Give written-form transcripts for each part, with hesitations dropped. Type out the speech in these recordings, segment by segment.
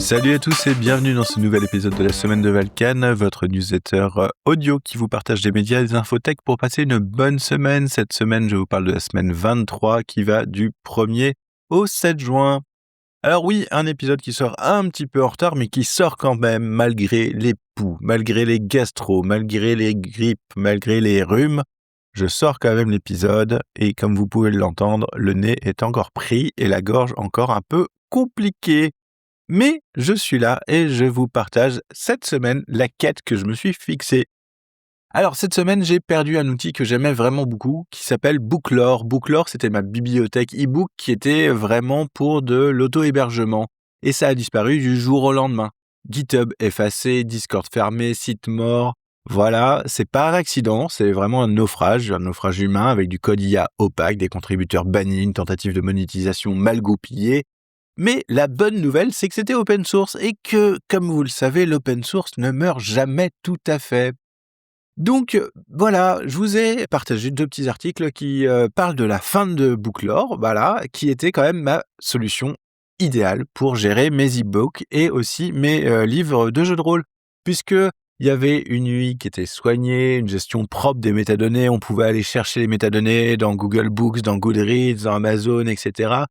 Salut à tous et bienvenue dans ce nouvel épisode de la semaine de Valkan, votre newsletter audio qui vous partage des médias et des infotech pour passer une bonne semaine. Cette semaine, je vous parle de la semaine 23 qui va du 1er au 7 juin. Alors oui, un épisode qui sort un petit peu en retard, mais qui sort quand même malgré les poux, malgré les gastros, malgré les grippes, malgré les rhumes. Je sors quand même l'épisode et comme vous pouvez l'entendre, le nez est encore pris et la gorge encore un peu compliquée. Mais je suis là et je vous partage cette semaine la quête que je me suis fixée. Alors cette semaine, j'ai perdu un outil que j'aimais vraiment beaucoup qui s'appelle Booklore. Booklore, c'était ma bibliothèque e-book qui était vraiment pour de l'auto-hébergement. Et ça a disparu du jour au lendemain. GitHub effacé, Discord fermé, site mort. Voilà, c'est pas un accident, c'est vraiment un naufrage humain avec du code IA opaque, des contributeurs bannis, une tentative de monétisation mal goupillée. Mais la bonne nouvelle, c'est que c'était open source et que, comme vous le savez, l'open source ne meurt jamais tout à fait. Donc voilà, je vous ai partagé 2 petits articles qui parlent de la fin de Booklore, voilà, qui était quand même ma solution idéale pour gérer mes e-books et aussi mes livres de jeux de rôle. Puisque il y avait une UI qui était soignée, une gestion propre des métadonnées, on pouvait aller chercher les métadonnées dans Google Books, dans Goodreads, dans Amazon, etc.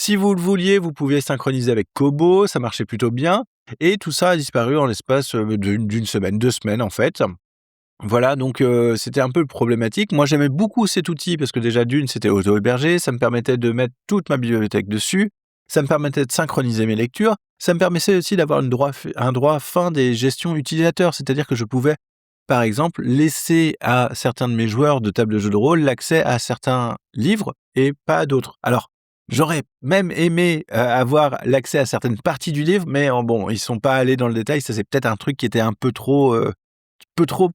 Si vous le vouliez, vous pouviez synchroniser avec Kobo, ça marchait plutôt bien et tout ça a disparu en l'espace, d'une semaine, 2 semaines en fait. Voilà donc c'était un peu problématique. Moi, j'aimais beaucoup cet outil parce que déjà d'une, c'était auto-hébergé, ça me permettait de mettre toute ma bibliothèque dessus, ça me permettait de synchroniser mes lectures, ça me permettait aussi d'avoir un droit fin des gestions utilisateurs. C'est-à-dire que je pouvais, par exemple, laisser à certains de mes joueurs de table de jeu de rôle l'accès à certains livres et pas à d'autres. Alors, j'aurais même aimé, avoir l'accès à certaines parties du livre, mais bon, ils sont pas allés dans le détail. Ça, c'est peut-être un truc qui était un peu trop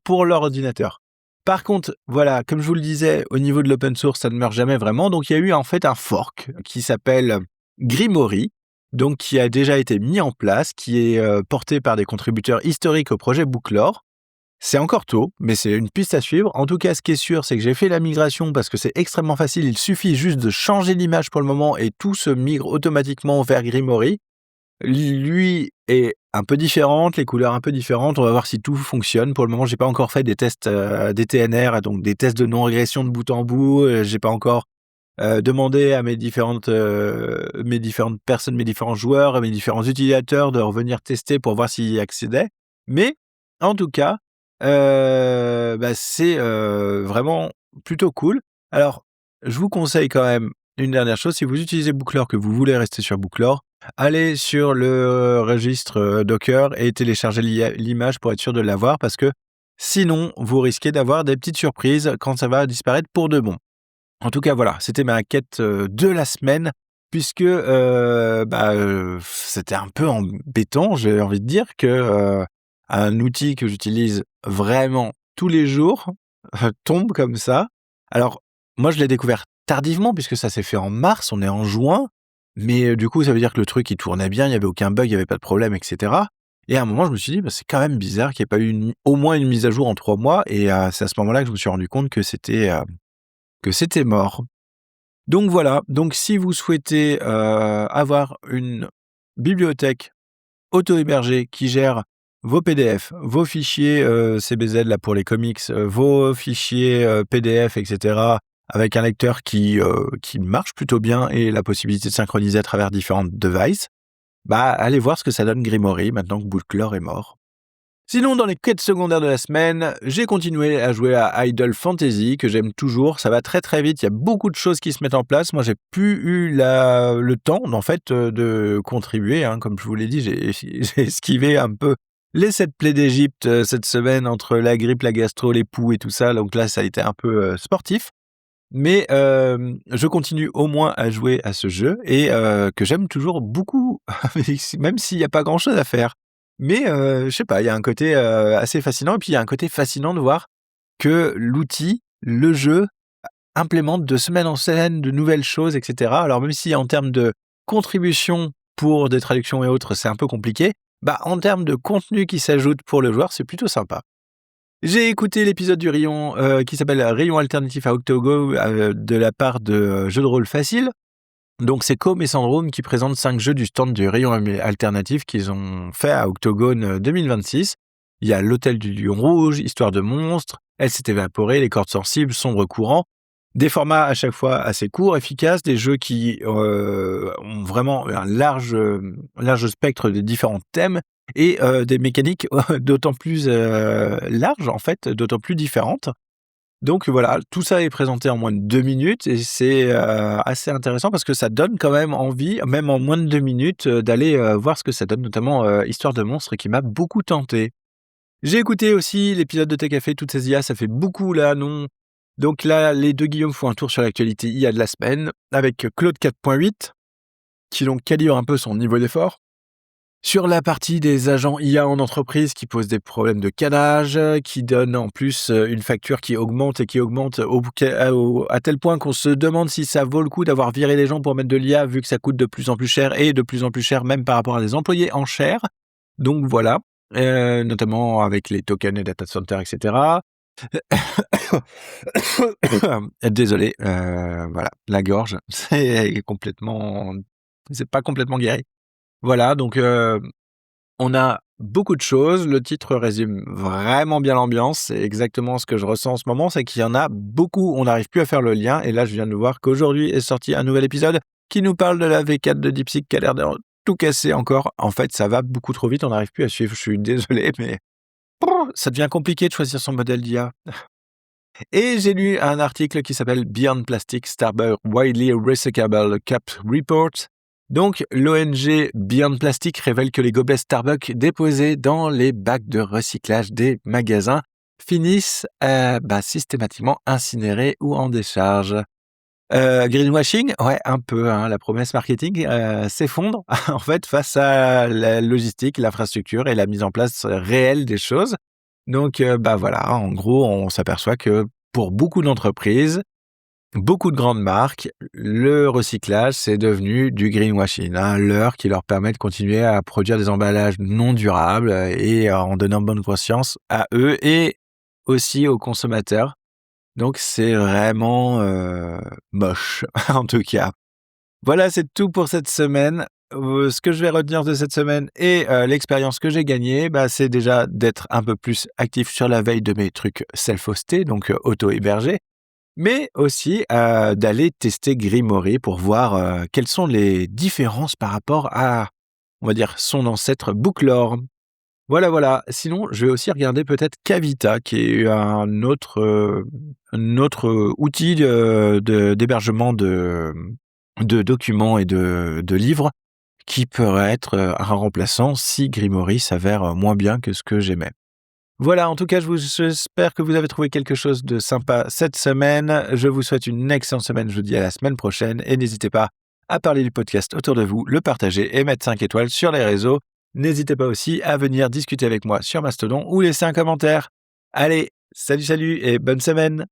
pour leur ordinateur. Par contre, voilà, comme je vous le disais, au niveau de l'open source, ça ne meurt jamais vraiment. Donc, il y a eu en fait un fork qui s'appelle Grimory, donc qui a déjà été mis en place, qui est porté par des contributeurs historiques au projet Booklore. C'est encore tôt, mais c'est une piste à suivre. En tout cas, ce qui est sûr, c'est que j'ai fait la migration parce que c'est extrêmement facile. Il suffit juste de changer l'image pour le moment et tout se migre automatiquement vers Grimory. Lui est un peu différente, les couleurs un peu différentes. On va voir si tout fonctionne. Pour le moment, j'ai pas encore fait des tests DTNR, donc des tests de non-régression de bout en bout. J'ai pas encore demandé à mes différentes personnes, mes différents joueurs, mes différents utilisateurs de revenir tester pour voir s'ils y accédaient. Mais en tout cas, c'est vraiment plutôt cool. Alors, je vous conseille quand même une dernière chose. Si vous utilisez Booklore, que vous voulez rester sur Booklore, allez sur le registre Docker et téléchargez l'image pour être sûr de l'avoir parce que sinon, vous risquez d'avoir des petites surprises quand ça va disparaître pour de bon. En tout cas, voilà, c'était ma quête de la semaine puisque c'était un peu embêtant, j'ai envie de dire, que un outil que j'utilise vraiment tous les jours tombe comme ça. Alors, moi, je l'ai découvert tardivement puisque ça s'est fait en mars, on est en juin, mais du coup, ça veut dire que le truc, il tournait bien, il y avait aucun bug, il y avait pas de problème, etc. Et à un moment, je me suis dit: «Bah, c'est quand même bizarre qu'il y ait pas eu au moins une mise à jour en 3 mois» et c'est à ce moment-là que je me suis rendu compte que c'était mort. Donc voilà, donc si vous souhaitez avoir une bibliothèque auto-hébergée qui gère vos PDF, vos fichiers CBZ là pour les comics, vos fichiers PDF, etc., avec un lecteur qui marche plutôt bien et la possibilité de synchroniser à travers différentes devices, allez voir ce que ça donne Grimory maintenant que Booklore est mort. Sinon, dans les quêtes secondaires de la semaine, j'ai continué à jouer à Idle Fantasy, que j'aime toujours. Ça va très très vite, il y a beaucoup de choses qui se mettent en place. Moi, j'ai plus eu le temps, en fait, de contribuer. Comme je vous l'ai dit, j'ai esquivé un peu les 7 plaies d'Égypte cette semaine entre la grippe, la gastro, les poux et tout ça. Donc là, ça a été un peu sportif. Mais je continue au moins à jouer à ce jeu et que j'aime toujours beaucoup, même s'il n'y a pas grand-chose à faire. Mais je sais pas, il y a un côté assez fascinant et puis il y a un côté fascinant de voir que l'outil, le jeu, implémente de semaine en semaine de nouvelles choses, etc. Alors même si en termes de contribution pour des traductions et autres, c'est un peu compliqué, en termes de contenu qui s'ajoute pour le joueur, c'est plutôt sympa. J'ai écouté l'épisode du rayon qui s'appelle Rayon alternatif à Octogo de la part de Jeux de rôle facile. Donc c'est Com et Sandroom qui présentent 5 jeux du stand du rayon alternatif qu'ils ont fait à Octogone 2026. Il y a l'Hôtel du Lion Rouge, Histoire de monstres, Elle s'est évaporée, Les cordes sensibles, Sombre courant. Des formats à chaque fois assez courts, efficaces, des jeux qui ont vraiment un large spectre de différents thèmes et des mécaniques d'autant plus larges, en fait, d'autant plus différentes. Donc voilà, tout ça est présenté en moins de 2 minutes et c'est assez intéressant parce que ça donne quand même envie, même en moins de 2 minutes, d'aller voir ce que ça donne, notamment Histoire de monstres qui m'a beaucoup tenté. J'ai écouté aussi l'épisode de Tech Café, toutes ces IA, ça fait beaucoup là, non? Donc là, les 2 Guillaume font un tour sur l'actualité IA de la semaine avec Claude 4.8 qui donc calibre un peu son niveau d'effort. Sur la partie des agents IA en entreprise qui posent des problèmes de calage, qui donnent en plus une facture qui augmente et qui augmente à tel point qu'on se demande si ça vaut le coup d'avoir viré les gens pour mettre de l'IA vu que ça coûte de plus en plus cher et de plus en plus cher même par rapport à des employés en chair. Donc voilà, notamment avec les tokens et data centers, etc. Désolé, voilà, la gorge, c'est pas complètement guéri. Voilà, donc on a beaucoup de choses. Le titre résume vraiment bien l'ambiance. C'est exactement ce que je ressens en ce moment, c'est qu'il y en a beaucoup. On n'arrive plus à faire le lien. Et là, je viens de voir qu'aujourd'hui est sorti un nouvel épisode qui nous parle de la V4 de DeepSeek qui a l'air de tout casser encore. En fait, ça va beaucoup trop vite. On n'arrive plus à suivre. Je suis désolé, mais ça devient compliqué de choisir son modèle d'IA. Et j'ai lu un article qui s'appelle Beyond Plastic, Starbucks Widely Recyclable Cup Report. Donc, l'ONG Beyond Plastic révèle que les gobelets Starbucks déposés dans les bacs de recyclage des magasins finissent systématiquement incinérés ou en décharge. Greenwashing, ouais, un peu, hein, la promesse marketing s'effondre en fait face à la logistique, l'infrastructure et la mise en place réelle des choses. Donc, voilà, en gros, on s'aperçoit que pour beaucoup d'entreprises, beaucoup de grandes marques, le recyclage, c'est devenu du greenwashing, un leurre qui leur permet de continuer à produire des emballages non durables et en donnant bonne conscience à eux et aussi aux consommateurs. Donc c'est vraiment moche, en tout cas. Voilà, c'est tout pour cette semaine. Ce que je vais retenir de cette semaine et l'expérience que j'ai gagnée, c'est déjà d'être un peu plus actif sur la veille de mes trucs self-hostés, donc auto-hébergés, mais aussi d'aller tester Grimory pour voir quelles sont les différences par rapport à, on va dire, son ancêtre Booklore. Voilà, voilà. Sinon, je vais aussi regarder peut-être Kavita, qui est un autre outil d'hébergement de documents et de livres qui pourrait être un remplaçant si Grimory s'avère moins bien que ce que j'aimais. Voilà, en tout cas, j'espère que vous avez trouvé quelque chose de sympa cette semaine. Je vous souhaite une excellente semaine. Je vous dis à la semaine prochaine et n'hésitez pas à parler du podcast autour de vous, le partager et mettre 5 étoiles sur les réseaux. N'hésitez pas aussi à venir discuter avec moi sur Mastodon ou laisser un commentaire. Allez, salut et bonne semaine!